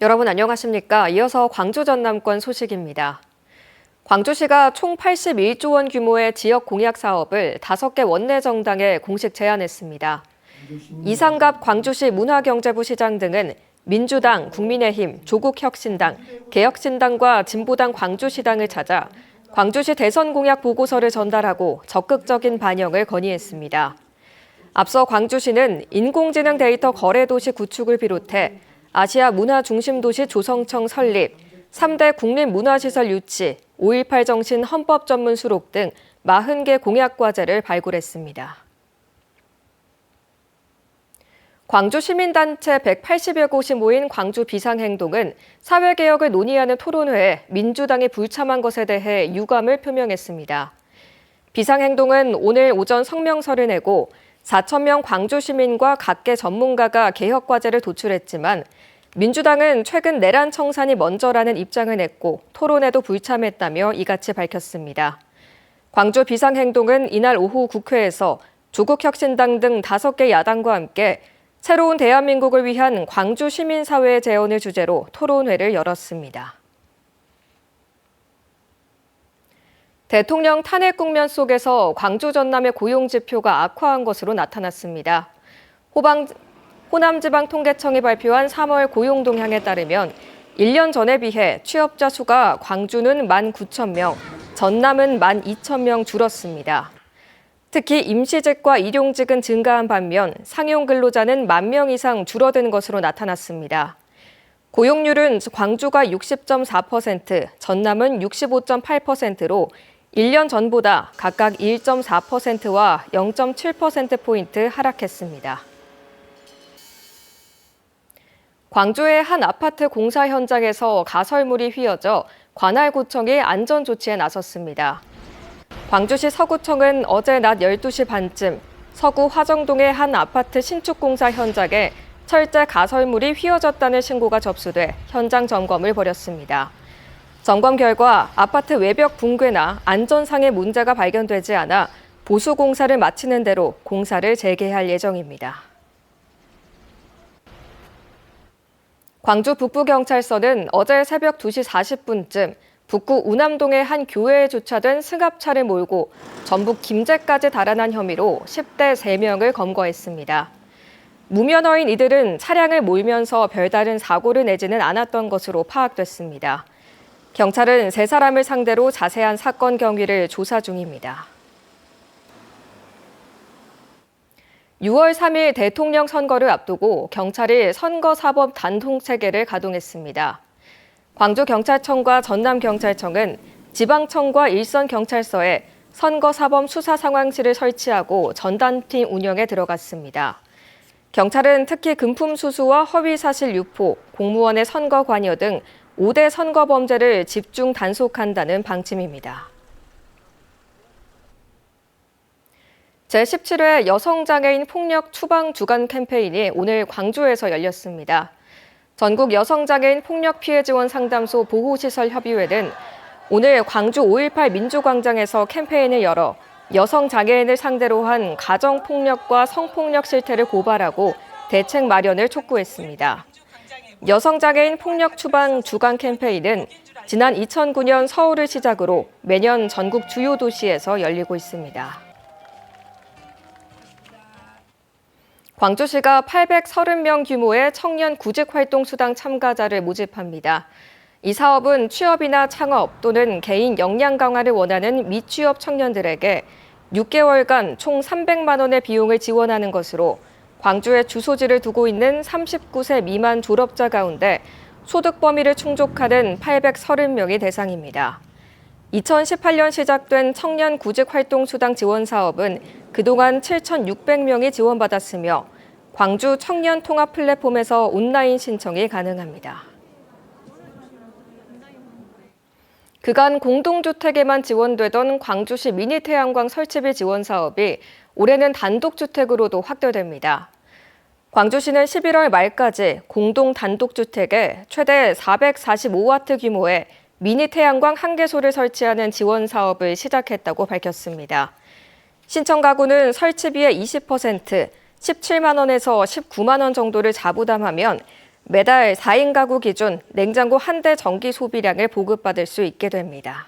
여러분 안녕하십니까? 이어서 광주 전남권 소식입니다. 광주시가 총 81조 원 규모의 지역 공약 사업을 5개 원내 정당에 공식 제안했습니다. 이상갑 광주시 문화경제부 시장 등은 민주당, 국민의힘, 조국혁신당, 개혁신당과 진보당 광주시당을 찾아 광주시 대선 공약 보고서를 전달하고 적극적인 반영을 건의했습니다. 앞서 광주시는 인공지능 데이터 거래도시 구축을 비롯해 아시아 문화중심도시 조성청 설립, 3대 국립문화시설 유치, 5.18 정신 헌법 전문 수록 등 40개 공약 과제를 발굴했습니다. 광주 시민단체 180여 곳이 모인 광주 비상행동은 사회개혁을 논의하는 토론회에 민주당이 불참한 것에 대해 유감을 표명했습니다. 비상행동은 오늘 오전 성명서를 내고 4,000명 광주 시민과 각계 전문가가 개혁 과제를 도출했지만 민주당은 최근 내란 청산이 먼저라는 입장을 냈고 토론에도 불참했다며 이같이 밝혔습니다. 광주 비상행동은 이날 오후 국회에서 조국혁신당 등 5개 야당과 함께 새로운 대한민국을 위한 광주 시민사회의 재원을 주제로 토론회를 열었습니다. 대통령 탄핵 국면 속에서 광주 전남의 고용 지표가 악화한 것으로 나타났습니다. 호남지방통계청이 발표한 3월 고용 동향에 따르면 1년 전에 비해 취업자 수가 광주는 19,000명, 전남은 12,000명 줄었습니다. 특히 임시직과 일용직은 증가한 반면 상용 근로자는 10,000명 이상 줄어든 것으로 나타났습니다. 고용률은 광주가 60.4%, 전남은 65.8%로 1년 전보다 각각 1.4%와 0.7%포인트 하락했습니다. 광주의 한 아파트 공사 현장에서 가설물이 휘어져 관할구청이 안전조치에 나섰습니다. 광주시 서구청은 어제 낮 12시 반쯤 서구 화정동의 한 아파트 신축 공사 현장에 철제 가설물이 휘어졌다는 신고가 접수돼 현장 점검을 벌였습니다. 점검 결과 아파트 외벽 붕괴나 안전상의 문제가 발견되지 않아 보수 공사를 마치는 대로 공사를 재개할 예정입니다. 광주 북부경찰서는 어제 새벽 2시 40분쯤 북구 우남동의 한 교회에 주차된 승합차를 몰고 전북 김제까지 달아난 혐의로 10대 3명을 검거했습니다. 무면허인 이들은 차량을 몰면서 별다른 사고를 내지는 않았던 것으로 파악됐습니다. 경찰은 3사람을 상대로 자세한 사건 경위를 조사 중입니다. 6월 3일 대통령 선거를 앞두고 경찰이 선거사법 단통체계를 가동했습니다. 광주경찰청과 전남경찰청은 지방청과 일선경찰서에 선거사범 수사상황실을 설치하고 전담팀 운영에 들어갔습니다. 경찰은 특히 금품 수수와 허위사실 유포, 공무원의 선거 관여 등 5대 선거 범죄를 집중 단속한다는 방침입니다. 제17회 여성장애인 폭력 추방 주간 캠페인이 오늘 광주에서 열렸습니다. 전국 여성장애인 폭력 피해 지원 상담소 보호시설 협의회는 오늘 광주 5.18 민주광장에서 캠페인을 열어 여성장애인을 상대로 한 가정폭력과 성폭력 실태를 고발하고 대책 마련을 촉구했습니다. 여성장애인 폭력 추방 주간 캠페인은 지난 2009년 서울을 시작으로 매년 전국 주요 도시에서 열리고 있습니다. 광주시가 830명 규모의 청년 구직활동수당 참가자를 모집합니다. 이 사업은 취업이나 창업 또는 개인 역량 강화를 원하는 미취업 청년들에게 6개월간 총 300만 원의 비용을 지원하는 것으로 광주에 주소지를 두고 있는 39세 미만 졸업자 가운데 소득 범위를 충족하는 830명이 대상입니다. 2018년 시작된 청년 구직활동수당 지원 사업은 그동안 7,600명이 지원받았으며 광주 청년 통합 플랫폼에서 온라인 신청이 가능합니다. 그간 공동주택에만 지원되던 광주시 미니 태양광 설치비 지원 사업이 올해는 단독주택으로도 확대됩니다. 광주시는 11월 말까지 공동 단독주택에 최대 445와트 규모의 미니 태양광 1개소를 설치하는 지원 사업을 시작했다고 밝혔습니다. 신청 가구는 설치비의 20%, 17만 원에서 19만 원 정도를 자부담하면 매달 4인 가구 기준 냉장고 한 대 전기 소비량을 보급받을 수 있게 됩니다.